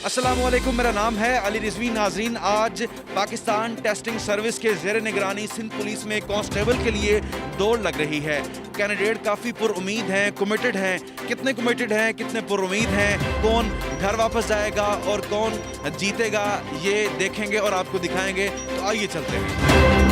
अस्सलामुअलैकुम, मेरा नाम है अली रिजवी। नाजरीन, आज पाकिस्तान टेस्टिंग सर्विस के ज़ेर निगरानी सिंध पुलिस में कांस्टेबल के लिए दौड़ लग रही है। कैंडिडेट काफ़ी पुरुमीद हैं, कमिटेड हैं। कितने कमिटेड हैं, कितने पुरुमीद हैं, कौन घर वापस जाएगा और कौन जीतेगा, ये देखेंगे और आपको दिखाएंगे। तो आइए चलते हैं।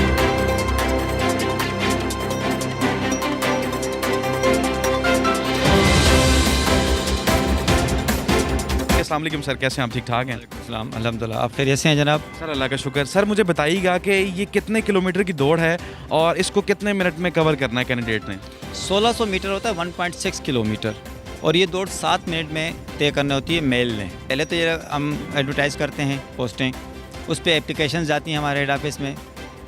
अस्सलाम वालेकुम सर, कैसे हैं आप? ठीक ठाक हैं? सलाम, अल्हम्दुलिल्लाह। आप खैरियत से हैं जनाब? सर अल्लाह का शुक्र। सर मुझे बताइएगा कि ये कितने किलोमीटर की दौड़ है और इसको कितने मिनट में कवर करना है कैंडिडेट ने? 1600 मीटर होता है, 1.6 किलोमीटर, और ये दौड़ 7 मिनट में तय करनी होती है मेल ने। पहले तो ये हम एडवर्टाइज़ करते हैं पोस्टें, उस पर एप्लीकेशन जाती हैं हमारे हेड ऑफिस में।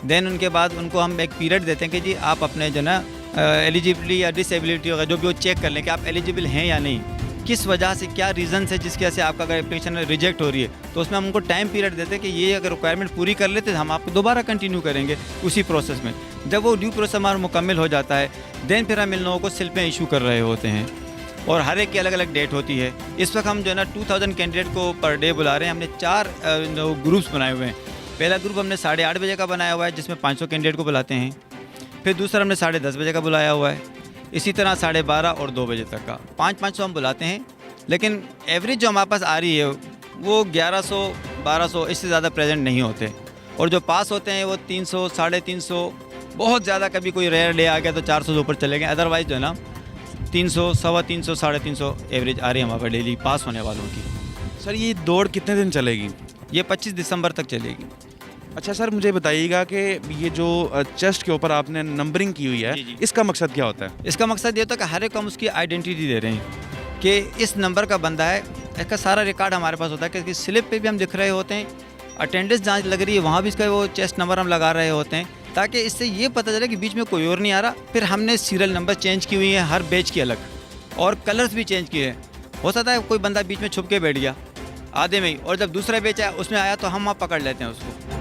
देन उनके बाद उनको हम एक पीरियड देते हैं कि जी आप अपने जो ना एलिजिबिलिटी या डिसेबिलिटी होगा जो भी वो चेक कर लें कि आप एलिजिबल हैं या नहीं, किस वजह से, क्या रीज़न है जिसकी वजह से आपका अगर एप्लीकेशन रिजेक्ट हो रही है, तो उसमें हम उनको टाइम पीरियड देते हैं कि ये अगर रिक्वायरमेंट पूरी कर लेते हैं हम आपको दोबारा कंटिन्यू करेंगे उसी प्रोसेस में। जब वो ड्यू प्रोसेस हमारा मुकम्मल हो जाता है, देन फिर हम इन लोगों को स्लिपें इशू कर रहे होते हैं और हर एक की अलग अलग डेट होती है। इस वक्त हम जो है ना 2000 कैंडिडेट को पर डे बुला रहे हैं। हमने 4 ग्रुप्स बनाए हुए हैं। पहला ग्रुप हमने 8:30 बजे का बनाया हुआ है जिसमें 500 कैंडिडेट को बुलाते हैं। फिर दूसरा हमने 10:30 बजे का बुलाया हुआ है। इसी तरह 12:30 और 2 बजे तक का 500 हम बुलाते हैं। लेकिन एवरेज जो हमारे पास आ रही है वो 1100-1200, इससे ज़्यादा प्रेजेंट नहीं होते। और जो पास होते हैं वो 300, 350, बहुत ज़्यादा कभी कोई रेयर डे आ गया तो 400 से ऊपर चले गए। अदरवाइज़ जो है ना 300, 350, 350 एवरेज आ रही है हमारे पास डेली पास होने वालों की। सर ये दौड़ कितने दिन चलेगी? ये 25 दिसंबर तक चलेगी। अच्छा सर, मुझे बताइएगा कि ये जो चेस्ट के ऊपर आपने नंबरिंग की हुई है, जी। इसका मकसद क्या होता है? इसका मकसद ये होता है कि हर एक हम उसकी आइडेंटिटी दे रहे हैं कि इस नंबर का बंदा है। इसका सारा रिकॉर्ड हमारे पास होता है कि इसकी स्लिप पे भी हम दिख रहे होते हैं, अटेंडेंस जांच लग रही है वहाँ भी इसका वो चेस्ट नंबर हम लगा रहे होते हैं, ताकि इससे ये पता चले कि बीच में कोई और नहीं आ रहा। फिर हमने सीरियल नंबर चेंज की हुई है हर बैच की अलग, और कलर्स भी चेंज किए हैं। हो सकता है कोई बंदा बीच में छुप के बैठ गया आधे में ही, और जब दूसरा बैच आया उसमें आया तो हम वहाँ पकड़ लेते हैं उसको।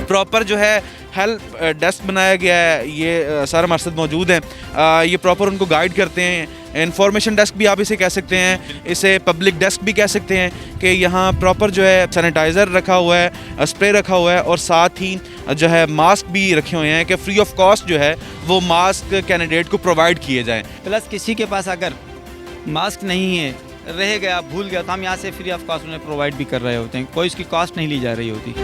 प्रॉपर जो है हेल्प डेस्क बनाया गया है। ये सर हमारे साथ मौजूद हैं। ये प्रॉपर उनको गाइड करते हैं। इंफॉर्मेशन डेस्क भी आप इसे कह सकते हैं, इसे पब्लिक डेस्क भी कह सकते हैं कि यहाँ प्रॉपर जो है सैनिटाइज़र रखा हुआ है, स्प्रे रखा हुआ है, और साथ ही जो है मास्क भी रखे हुए हैं कि फ्री ऑफ कॉस्ट जो है वो मास्क कैंडिडेट को प्रोवाइड किए जाएँ। प्लस किसी के पास अगर मास्क नहीं है, रह गया, भूल गया, तो हम यहाँ से फ्री ऑफ कॉस्ट उन्हें प्रोवाइड भी कर रहे होते हैं। कोई इसकी कॉस्ट नहीं ली जा रही होती।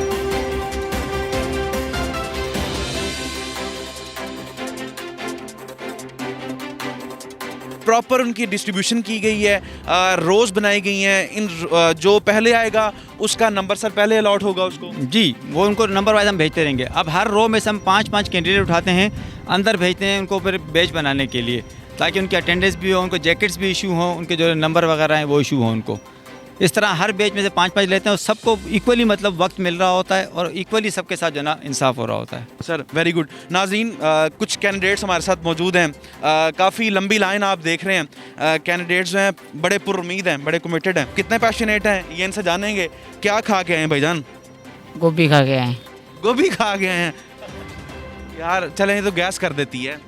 प्रॉपर उनकी डिस्ट्रीब्यूशन की गई है, रोज़ बनाई गई हैं। इन जो पहले आएगा उसका नंबर सर पहले अलॉट होगा उसको? जी, वो उनको नंबर वाइज हम भेजते रहेंगे। अब हर रो में से हम 5-5 कैंडिडेट उठाते हैं, अंदर भेजते हैं उनको फिर बैच बनाने के लिए, ताकि उनकी अटेंडेंस भी हो, उनको जैकेट्स भी इशू हों, उनके जो नंबर वगैरह हैं वो इशू हों उनको। इस तरह हर बैच में से 5-5 लेते हैं और सबको इक्वली मतलब वक्त मिल रहा होता है और इक्वली सबके साथ जो ना इंसाफ हो रहा होता है। Sir very good. नाज़रीन, कुछ कैंडिडेट्स हमारे साथ मौजूद हैं। काफ़ी लंबी लाइन आप देख रहे हैं। कैंडिडेट्स जो हैं बड़े पुरुमीद हैं, बड़े कमिटेड हैं। कितने पैशनेट हैं ये इनसे जानेंगे। क्या खा के आए हैं भाईजान? गोभी खा के आए। गोभी खा गए हैं? यार चलें, तो गैस कर देती है।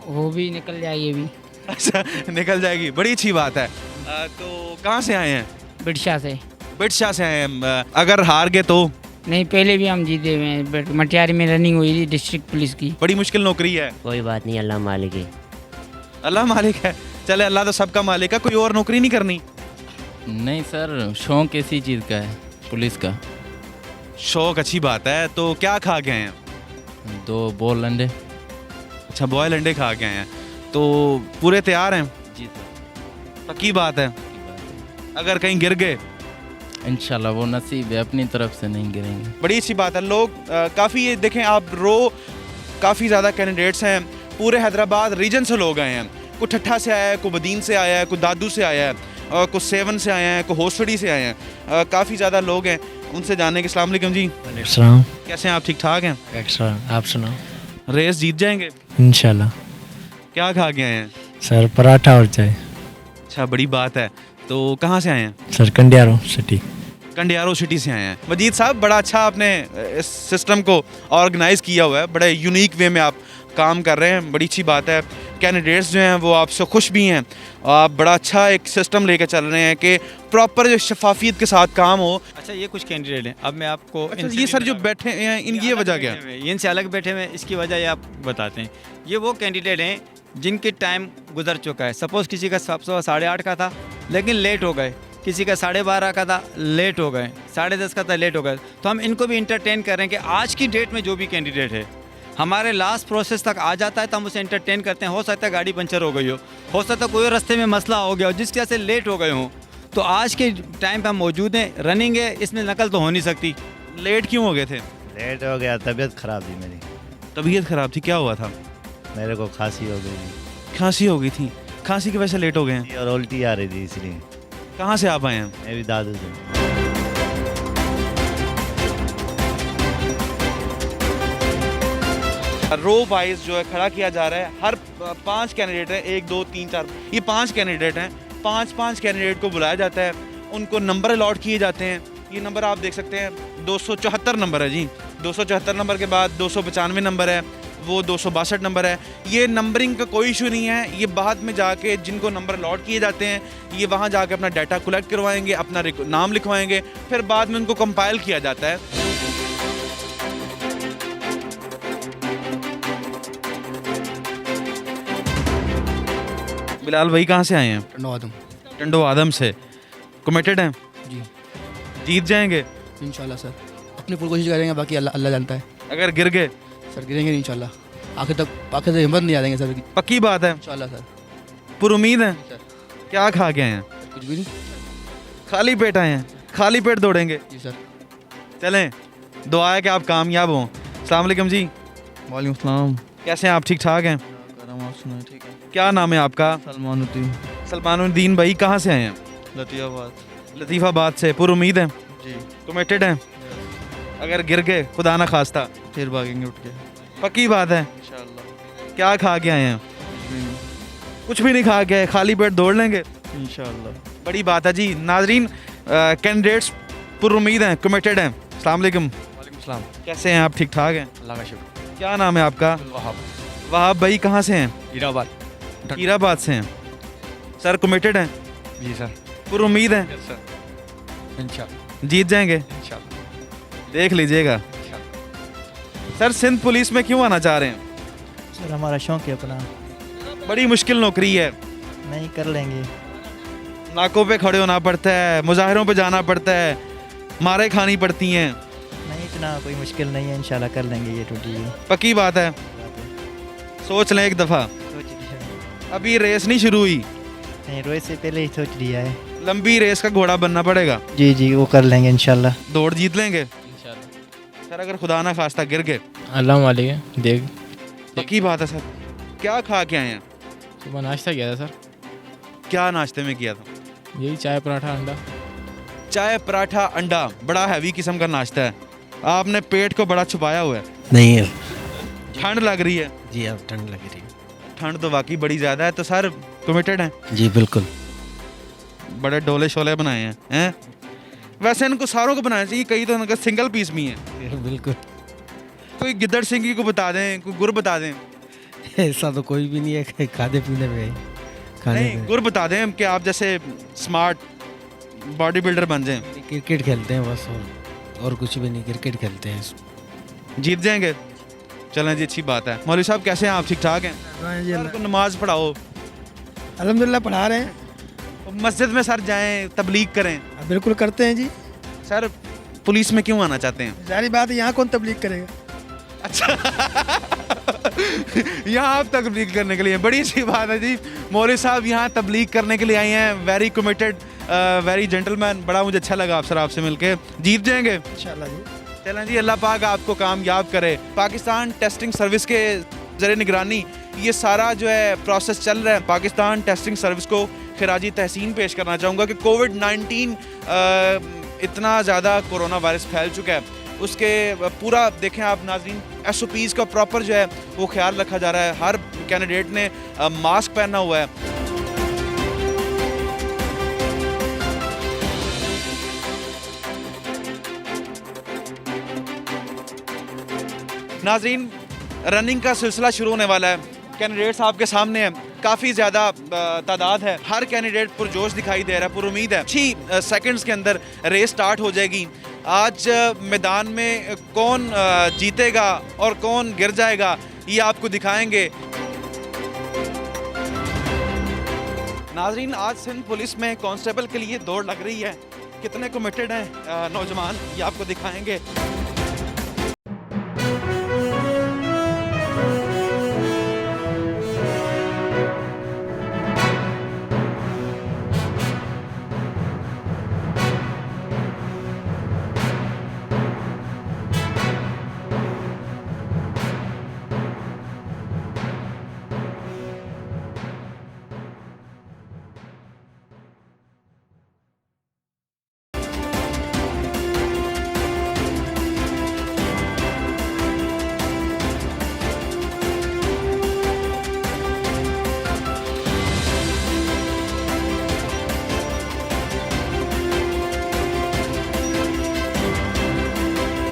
वो भी निकल जाएगी अभी। अच्छा, निकल जाएगी, बड़ी अच्छी बात है। तो कहाँ से आए हैं? बिरसा से। बिरसा से आए हैं। अगर हार गए तो? नहीं, पहले भी हम जीते हुए हैं। मटियारी में रनिंग हुई थी डिस्ट्रिक्ट पुलिस की। बड़ी मुश्किल नौकरी है। कोई बात नहीं, अल्लाह मालिक है। अल्लाह मालिक है। चले, अल्लाह तो सबका मालिक है। कोई और नौकरी नहीं करनी? नहीं सर, शौक इसी चीज़ का है, पुलिस का। शौक अच्छी बात है। तो क्या खा के आए हैं? 2 बॉल अंडे। अच्छा, बॉयल अंडे खा के आए हैं। तो पूरे तैयार हैं? जी सर। पक्की बात है। अगर कहीं गिर गए? इंशाल्लाह वो नसीब है, अपनी तरफ से नहीं गिरेंगे। बड़ी अच्छी बात है। लोग काफ़ी, ये देखें आप, काफ़ी ज़्यादा कैंडिडेट्स हैं। पूरे हैदराबाद रीजन से लोग आए हैं। कोई ठट्ठा से आया है, कोई बदीन से आया है, कोई दादू से आया है, और कोई 7 से आए हैं, कोई होसड़ी से आए हैं। काफ़ी ज़्यादा लोग हैं, उनसे जानने के। अस्सलाम वालेकुम जी, कैसे हैं आप? ठीक ठाक हैं? आप सुनाओ। रेस जीत जाएंगे इंशाल्लाह। क्या खा के आए हैं? सर पराठा और चाय। अच्छा, बड़ी बात है। तो कहाँ से आए हैं? Sir Kandiaro city. Kandiaro city से आए हैं। मजीद साहब, बड़ा अच्छा आपने इस सिस्टम को ऑर्गेनाइज़ किया हुआ है, बड़े यूनिक वे में आप काम कर रहे हैं, बड़ी अच्छी बात है। कैंडिडेट्स जो हैं वो आपसे खुश भी हैं, आप बड़ा अच्छा एक सिस्टम लेकर चल रहे हैं कि प्रॉपर जो शफाफियत के साथ काम हो। अच्छा, ये कुछ कैंडिडेट हैं, अब मैं आपको अच्छा, ये सर जो बैठे हैं इनकी ये वजह क्या है? इनसे अलग बैठे हुए हैं, इसकी वजह ये आप बताते हैं। ये वो कैंडिडेट हैं जिनके टाइम गुजर चुका है। सपोज़ किसी का 8:30 का था लेकिन लेट हो गए, किसी का 12:30 का था लेट हो गए, 10:30 का था लेट हो गए। तो हम इनको भी इंटरटेन कर रहे हैं कि आज की डेट में जो भी कैंडिडेट है हमारे लास्ट प्रोसेस तक आ जाता है तो हम उसे एंटरटेन करते हैं। हो सकता है गाड़ी पंचर हो गई हो सकता है कोई रास्ते में मसला हो गया हो जिसकी वजह से लेट हो गए हों, तो आज के टाइम पे हम मौजूद हैं, रनिंग है, इसमें नकल तो हो नहीं सकती। लेट क्यों हो गए थे? लेट हो गया, तबीयत ख़राब थी मेरी। तबीयत ख़राब थी, क्या हुआ था? मेरे को खांसी हो गई थी। खांसी हो गई थी, खांसी की वजह से लेट हो गए हैं। और उल्टी आ रही थी, इसलिए। कहाँ से आप आए हैं? मेरी दादू से। रो वाइज जो है खड़ा किया जा रहा है। हर 5 कैंडिडेट हैं, 1 2 3 4, ये 5 कैंडिडेट हैं। 5 कैंडिडेट को बुलाया जाता है, उनको नंबर अलॉट किए जाते हैं। ये नंबर आप देख सकते हैं, 274 नंबर है जी। 274 नंबर के बाद 295 नंबर है, वो 262 नंबर है। ये नंबरिंग का कोई इशू नहीं है, ये बाद में जाके जिनको नंबर अलॉट किए जाते हैं ये वहाँ जाके अपना डाटा कलेक्ट करवाएंगे, अपना नाम लिखवाएंगे, फिर बाद में उनको कंपाइल किया जाता है। बिलाल भाई कहाँ से आए हैं? टंडो आदम से। कमिटेड हैं? जी। जीत जाएंगे इंशाल्लाह सर, अपनी पूरी कोशिश करेंगे, बाकी अल्लाह अल्लाह जानता है। अगर गिर गए? सर गिरेंगे नहीं इंशाल्लाह, आखिर तक हिम्मत नहीं आ देंगे सर, पक्की बात है? इंशाल्लाह सर। पूरी उम्मीद है? सर क्या खा के आए हैं? कुछ भी नहीं। खाली पेट आए हैं? खाली पेट दौड़ेंगे? जी सर। चलें, दुआ है कि आप कामयाब हों। अस्सलाम वालेकुम जी। वालेकुम सलाम। कैसे हैं आप? ठीक ठाक हैं? आप सुनाए? ठीक है। क्या नाम है आपका? सलमानुद्दीन। सलमानुद्दीन भाई कहाँ से आए हैं? लतीफ़ाबाद। लतीफ़ाबाद से। पूरी उम्मीद है? जी। कमिटेड हैं? अगर गिर गए खुदा ना खास्ता? फिर भागेंगे उठ के पक्की बात है? इंशाल्लाह। क्या खा के आए हैं? कुछ भी नहीं। कुछ भी नहीं खा के आए, खाली पेट दौड़ लेंगे? इंशाल्लाह। बड़ी बात है जी। नाजरीन, कैंडिडेट्स पूरी उम्मीद हैं, कमिटेड हैं। अस्सलाम वालेकुम। वालेकुम सलाम। कैसे हैं आप? ठीक ठाक हैं? अल्लाह का शुक्र। क्या नाम है आपका? वहाब। वहाब भाई कहाँ से हैं? हीराबाद। हीराबाद से हैं। सर कमिटेड हैं? जी सर। पूरी उम्मीद है? Yes sir. इंशाल्लाह। जीत जाएंगे? इंशाल्लाह। देख लीजिएगा। सर सिंध पुलिस में क्यों आना चाह रहे हैं? सर हमारा शौक है अपना। बड़ी मुश्किल नौकरी है, नहीं कर लेंगे। नाकों पे खड़े होना पड़ता है, मुजाहिरों पे जाना पड़ता है, मारे खानी पड़ती हैं। नहीं, इतना कोई मुश्किल नहीं है, इंशाल्लाह कर लेंगे ये ड्यूटी। पक्की बात है? सोच लें एक दफ़ा। सोच लिया। अभी रेस नहीं शुरू हुई, नहीं, रोज से पहले ही सोच लिया है। लंबी रेस का घोड़ा बनना पड़ेगा। जी जी, वो कर लेंगे इंशाल्लाह। दौड़ जीत लेंगे इंशाल्लाह। सर। अगर खुदा ना खास्ता गिर गए? अल्लाह वालेकुम। देख, पक्की बात है सर। क्या खा के आए हैं? सुबह नाश्ता किया था सर, क्या नाश्ते में किया था? यही चाय पराठा अंडा। चाय पराठा अंडा, बड़ा हैवी किस्म का नाश्ता है। आपने पेट को बड़ा छुपाया हुआ है। नहीं है ठंड लग रही है? जी, अब ठंड लग रही है। ठंड तो वाकई बड़ी ज़्यादा है। तो सर कमिटेड हैं? जी बिल्कुल। बड़े डोले शोले बनाए हैं। वैसे इनको सारों को बनाना चाहिए, कई तो इनका सिंगल पीस भी है। बिल्कुल। कोई गिद्दड़ सिंगी को बता दें, कोई गुर बता दें। ऐसा तो कोई भी नहीं है खाने पीने में। नहीं, गुर बता दें कि आप जैसे स्मार्ट बॉडी बिल्डर बन जाएं। क्रिकेट खेलते हैं बस, और कुछ भी नहीं, क्रिकेट खेलते हैं। जीत जाएंगे? चलें जी, अच्छी बात है। मौलवी साहब कैसे हैं आप? ठीक ठाक हैं? सर को नमाज पढ़ाओ। अल्हम्दुलिल्लाह पढ़ा रहे हैं। मस्जिद में सर जाएं, तबलीग करें। बिल्कुल करते हैं जी। सर पुलिस में क्यों आना चाहते हैं? जारी बात है, यहाँ कौन तबलीग करेगा। अच्छा यहाँ आप तबलीग करने के लिए? बड़ी अच्छी बात है जी। मौलवी साहब यहाँ तबलीग करने के लिए आए हैं। Very committed, very gentleman. बड़ा मुझे अच्छा लगा आप सर, आपसे मिलके। जीत जाएंगे इंशाल्लाह जी। चलें जी, अल्लाह पाक आपको कामयाब करे। पाकिस्तान टेस्टिंग सर्विस के ज़रिए निगरानी ये सारा जो है प्रोसेस चल रहा है। पाकिस्तान टेस्टिंग सर्विस को खिराजी तहसीन पेश करना चाहूँगा कि कोविड-19 इतना ज़्यादा कोरोना वायरस फैल चुका है, उसके पूरा देखें आप नाज़रीन, SOPs का प्रॉपर जो है वो ख्याल रखा जा रहा है। हर कैंडिडेट ने मास्क पहना हुआ है। नाज़रीन, रनिंग का सिलसिला शुरू होने वाला है। कैंडिडेट्स आपके सामने हैं, काफ़ी ज़्यादा तादाद है। हर कैंडिडेट पुरजोश दिखाई दे रहा है, पुरुमीद है। 6 सेकंड्स के अंदर रेस स्टार्ट हो जाएगी। आज मैदान में कौन जीतेगा और कौन गिर जाएगा, ये आपको दिखाएंगे। नाज़रीन, आज सिंध पुलिस में कांस्टेबल के लिए दौड़ लग रही है। कितने कमिटेड हैं नौजवान, ये आपको दिखाएंगे।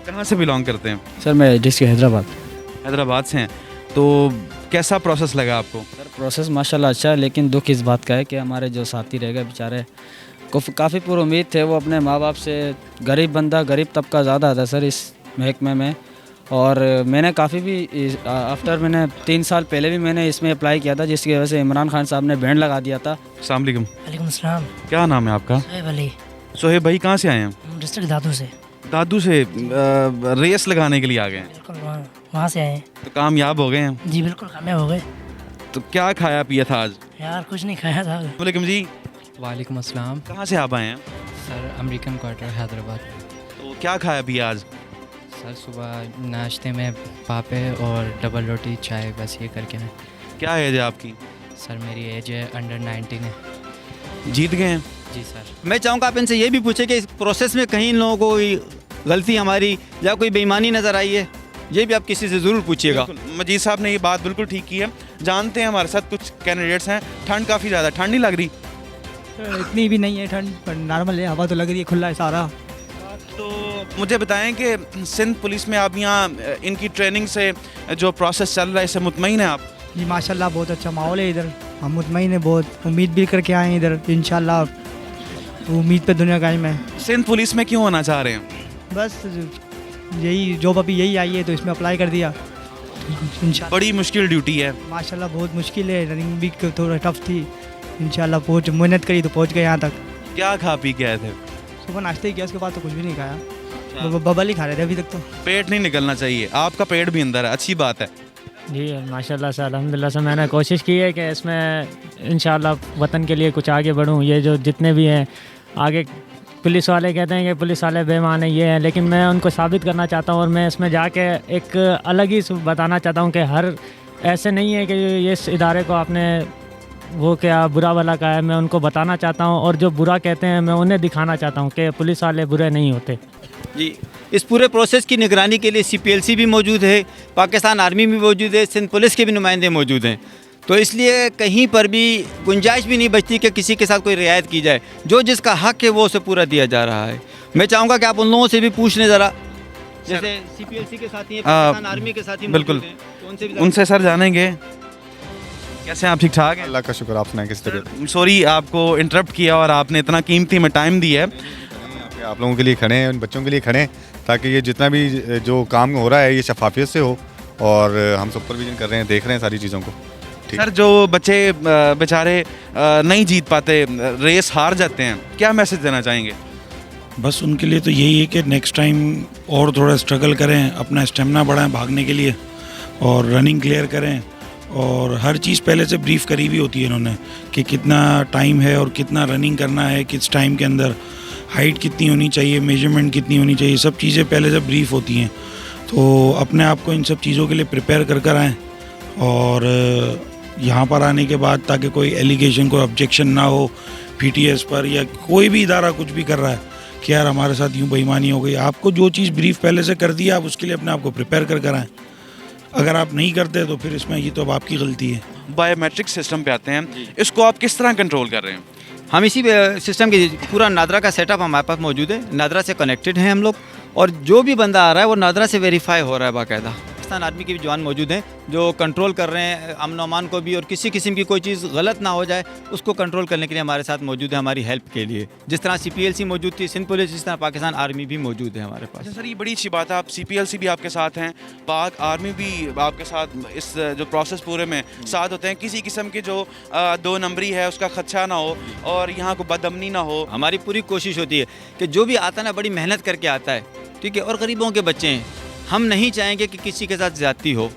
कहाँ से बिलोंग करते हैं? सर मैं डिस्ट्रिक्ट हैदराबाद। हैदराबाद से हैं। तो कैसा प्रोसेस लगा आपको? सर प्रोसेस माशाल्लाह अच्छा है, लेकिन दुख इस बात का है कि हमारे जो साथी रह गए बेचारे को काफ़ी पुरुमीद थे। वो अपने माँ बाप से, गरीब बंदा, गरीब तबका ज़्यादा था सर इस महकमे में। और मैंने काफ़ी भी आफ्टर मैंने 3 साल पहले भी मैंने इसमें अप्लाई किया था, जिसकी वजह से इमरान खान साहब ने बैंड लगा दिया था। अस्सलाम वालेकुम। वालेकुम सलाम। क्या नाम है आपका? सोहेब अली। सोहेब भाई, कहाँ से आए हैं? डिस्ट्रिक्ट दादू से। दादू से रेस लगाने के लिए आ गए हैं? बिल्कुल, वहाँ से आए हैं। तो कामयाब हो गए हैं? जी बिल्कुल कामयाब हो गए। तो क्या खाया पिया था आज? यार कुछ नहीं खाया था। वालेकुम जी। वालेकुम अस्सलाम। कहाँ से आप आए हैं? Sir American quarter Hyderabad. तो क्या खाया पिया आज? सर सुबह नाश्ते में पापे और डबल रोटी चाय, बस ये करके ना। क्या एज है आपकी? सर मेरी एज है अंडर 19 है। जीत गए हैं? जी सर। मैं चाहूँगा आप इनसे ये भी पूछे कि इस प्रोसेस में कहीं इन लोगों को कोई गलती हमारी या कोई बेईमानी नज़र आई है, ये भी आप किसी से ज़रूर पूछिएगा। बिल्कुल, मजीद साहब ने ये बात बिल्कुल ठीक की है। जानते हैं, हमारे साथ कुछ कैंडिडेट्स हैं। ठंड काफ़ी ज़्यादा, ठंड नहीं लग रही? इतनी भी नहीं है ठंड, पर नॉर्मल है, हवा तो लग रही है, खुला है सारा। तो मुझे बताएं कि सिंध पुलिस में आप यहाँ इनकी ट्रेनिंग से जो प्रोसेस चल रहा है, इससे मुतमईन हैं आप? जी माशाल्लाह बहुत अच्छा माहौल है इधर, हम मुतमईन हैं, बहुत उम्मीद भी करके आए हैं इधर। इंशाल्लाह उम्मीद पे दुनिया कायम है। सिंध पुलिस में क्यों आना चाह रहे हैं? बस यही जॉब अभी यही आई है तो इसमें अप्लाई कर दिया। इंशाल्लाह बड़ी मुश्किल ड्यूटी है। माशाल्लाह बहुत मुश्किल है, रनिंग भी थोड़ा टफ थी। इंशाल्लाह पहुँच मेहनत करी तो पहुँच गए यहाँ तक। क्या खा पी के आए थे? सुबह नाश्ते ही किया, उसके बाद तो कुछ भी नहीं खाया, बबल ही खा रहे थे अभी तक तो। पेट नहीं निकलना चाहिए, आपका पेट भी अंदर है, अच्छी बात है। जी माशाल्लाह से अल्हम्दुलिल्लाह से मैंने कोशिश की है कि इसमें इंशाल्लाह वतन के लिए कुछ आगे बढ़ूं। ये जो जितने भी हैं आगे, पुलिस वाले कहते हैं कि पुलिस वाले बेईमान हैं, ये हैं, लेकिन मैं उनको साबित करना चाहता हूं और मैं इसमें जाके एक अलग ही बताना चाहता हूं कि हर ऐसे नहीं है कि ये इस इदारे को आपने वो क्या बुरा भला कहा है। मैं उनको बताना चाहता हूं और जो बुरा कहते हैं मैं उन्हें दिखाना चाहता हूं कि पुलिस वाले बुरे नहीं होते। जी, इस पूरे प्रोसेस की निगरानी के लिए CPLC भी मौजूद है, पाकिस्तान आर्मी भी मौजूद है, सिंध पुलिस के भी नुमाइंदे मौजूद हैं। तो इसलिए कहीं पर भी गुंजाइश भी नहीं बचती कि किसी के साथ कोई रियायत की जाए। जो जिसका हक है वो उसे पूरा दिया जा रहा है। मैं चाहूँगा कि आप उन लोगों से भी पूछ लें ज़रा, जैसे CPLC के साथी हैं, पाकिस्तान आर्मी के साथी बिल्कुल, मौजूद हैं, तो उनसे भी उनसे सर जानेंगे। कैसे हैं आप? ठीक ठाक हैं? अल्लाह का शुक्र, आप सुनाएं किस तरह? सॉरी आपको इंटरप्ट किया और आपने इतना कीमती में टाइम दिया है। आप लोगों के लिए खड़े हैं, उन बच्चों के लिए खड़े हैं, ताकि ये जितना भी जो काम हो रहा है ये शफाफियत से हो, और हम सुपरविजन कर रहे हैं, देख रहे हैं सारी चीज़ों को। सर जो बच्चे बेचारे नहीं जीत पाते, रेस हार जाते हैं, क्या मैसेज देना चाहेंगे? बस उनके लिए तो यही है कि नेक्स्ट टाइम और थोड़ा स्ट्रगल करें, अपना स्टेमिना बढ़ाएं भागने के लिए, और रनिंग क्लियर करें। और हर चीज़ पहले से ब्रीफ करी हुई होती है इन्होंने कि कितना टाइम है और कितना रनिंग करना है, किस टाइम के अंदर हाइट कितनी होनी चाहिए, मेजरमेंट कितनी होनी चाहिए, सब चीज़ें पहले से ब्रीफ होती हैं। तो अपने आप को इन सब चीज़ों के लिए प्रिपेयर कर आएँ, और यहाँ पर आने के बाद ताकि कोई एलिगेशन, कोई ऑब्जेक्शन ना हो PTS पर, या कोई भी इदारा कुछ भी कर रहा है कि यार हमारे साथ यूँ बेईमानी हो गई। आपको जो चीज़ ब्रीफ पहले से कर दी, आप उसके लिए अपने आप को प्रिपेयर कर आएँ। अगर आप नहीं करते तो फिर इसमें ये तो अब आपकी गलती है। बायोमेट्रिक सिस्टम पे आते हैं, इसको आप किस तरह कंट्रोल कर रहे हैं? हम इसी सिस्टम के पूरा नादरा का सेटअप हमारे पास मौजूद है। नादरा से कनेक्टेड हैं हम लोग, और जो भी बंदा आ रहा है वो नादरा से वेरीफाई हो रहा है बाकायदा। पाकिस्तान आर्मी के भी जवान मौजूद हैं जो कंट्रोल कर रहे हैं अमन अमान को भी, और किसी किस्म की कोई चीज़ गलत ना हो जाए उसको कंट्रोल करने के लिए हमारे साथ मौजूद है, हमारी हेल्प के लिए। जिस तरह CPLC मौजूद थी, सिंध पुलिस, इस तरह पाकिस्तान आर्मी भी मौजूद है हमारे पास। अच्छा सर, ये बड़ी अच्छी बात है, आप CPLC भी आपके साथ हैं, पाक आर्मी भी आपके साथ इस जो प्रोसेस पूरे में साथ होते हैं। किसी किस्म के जो 2 नंबरी है उसका खदशा ना हो और यहाँ को बदअमनी ना हो। हमारी पूरी कोशिश होती है कि जो भी आता है ना बड़ी मेहनत करके आता है, ठीक है, और गरीबों के बच्चे हैं, हम नहीं चाहेंगे कि किसी के साथ ज़्यादती हो।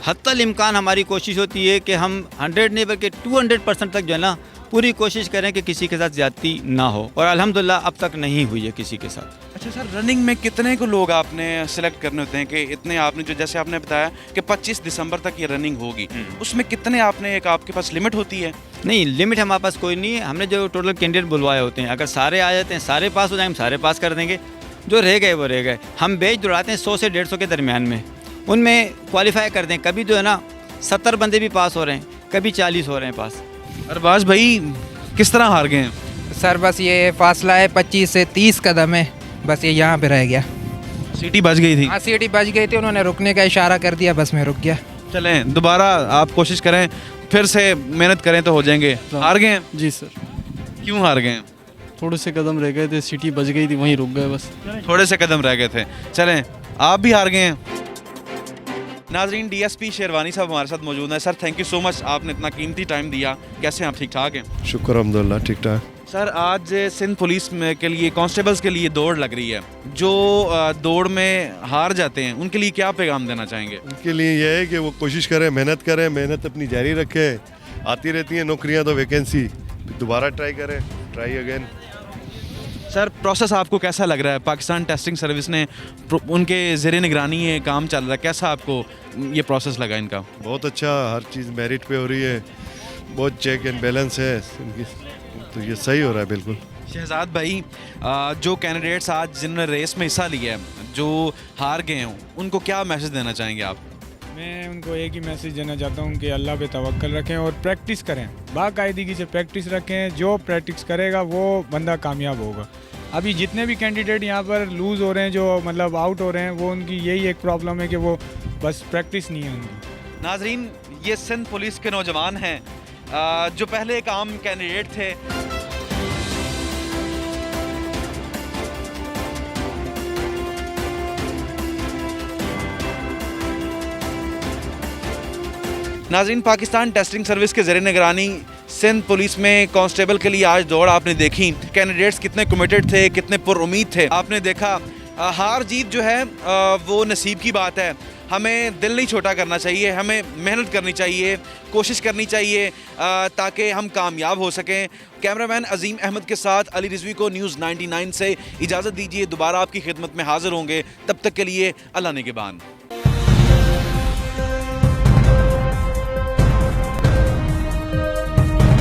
हत्तल इम्कान हमारी कोशिश होती है कि हम 100 नहीं बल्कि 200% तक जो है ना पूरी कोशिश करें कि किसी के साथ ज़्यादती ना हो, और अल्हम्दुलिल्लाह अब तक नहीं हुई है किसी के साथ। अच्छा सर, रनिंग में कितने को लोग आपने सेलेक्ट करने होते हैं कि इतने आपने जो जैसे आपने बताया कि 25 दिसंबर तक ये रनिंग होगी, उसमें कितने आपने एक आपके पास लिमिट होती है? नहीं, लिमिट हमारे पास कोई नहीं है। हमने जो टोटल कैंडिडेट बुलवाए होते हैं, अगर सारे आ जाते हैं, सारे पास हो जाएंगे, हम सारे पास कर देंगे। जो रह गए वो रह गए। हम बैच दौड़ाते हैं 100 से 150 के दरमियान में, उनमें क्वालिफाई कर दें। कभी जो है ना 70 बंदे भी पास हो रहे हैं, कभी 40 हो रहे हैं पास। अरबाज भाई किस तरह हार गए हैं? सर बस ये फासला है 25 से 30 कदम है, बस ये यहाँ पे रह गया। सीटी बच गई थी? हाँ सीटी बच गई थी, उन्होंने रुकने का इशारा कर दिया, बस मैं रुक गया। चलें दोबारा आप कोशिश करें, फिर से मेहनत करें तो हो जाएंगे। हार गए हैं? जी सर। क्यों हार गए हैं? थोड़े से कदम रह गए थे, सीटी बच गई थी, वहीं रुक गए बस। थोड़े से कदम रह गए थे। चलें आप भी हार गए हैं। नाजरीन, DSP शेरवानी साहब हमारे साथ मौजूद हैं। Sir thank you so much, आपने इतना कीमती टाइम दिया। कैसे हैं आप? ठीक ठाक हैं? शुक्र अल्हम्दुलिल्लाह ठीक ठाक। सर आज सिंध पुलिस में के लिए कांस्टेबल्स के लिए दौड़ लग रही है, जो दौड़ में हार जाते हैं उनके लिए क्या पैगाम देना चाहेंगे? उनके लिए यह है कि वो कोशिश करें, मेहनत अपनी जारी रखें। आती रहती हैं नौकरियां तो वैकेंसी, दोबारा ट्राई करें, ट्राई अगेन। सर प्रोसेस आपको कैसा लग रहा है? पाकिस्तान टेस्टिंग सर्विस ने उनके ज़ेरे निगरानी ये काम चल रहा है, कैसा आपको ये प्रोसेस लगा इनका? बहुत अच्छा, हर चीज़ मेरिट पे हो रही है, बहुत चेक एंड बैलेंस है इनकी, तो ये सही हो रहा है बिल्कुल। शहजाद भाई, जो कैंडिडेट्स आज जिन्होंने रेस में हिस्सा लिया है, जो हार गए हों, उनको क्या मैसेज देना चाहेंगे आप? मैं उनको एक ही मैसेज देना चाहता हूँ कि अल्लाह पे तवक्कल रखें और प्रैक्टिस करें, बाकायदगी से प्रैक्टिस रखें। जो प्रैक्टिस करेगा वो बंदा कामयाब होगा। अभी जितने भी कैंडिडेट यहाँ पर लूज़ हो रहे हैं, जो मतलब आउट हो रहे हैं, वो उनकी यही एक प्रॉब्लम है कि वो बस प्रैक्टिस नहीं है उनकी। नाजरीन, ये सिंध पुलिस के नौजवान हैं जो पहले एक आम कैंडिडेट थे। नाज़रीन, पाकिस्तान टेस्टिंग सर्विस के ज़रिए निगरानी सिंध पुलिस में कांस्टेबल के लिए आज दौड़ आपने देखी। कैंडिडेट्स कितने कमिटेड थे, कितने पुरुमीद थे, आपने देखा। हार जीत जो है वो नसीब की बात है। हमें दिल नहीं छोटा करना चाहिए, हमें मेहनत करनी चाहिए, कोशिश करनी चाहिए ताकि हम कामयाब हो सकें। कैमरामैन अजीम अहमद के साथ अली रिजवी को न्यूज़ 99 से इजाज़त दीजिए। दोबारा आपकी खिदमत में हाजिर होंगे, तब तक के लिए अल्लाह निगहबान।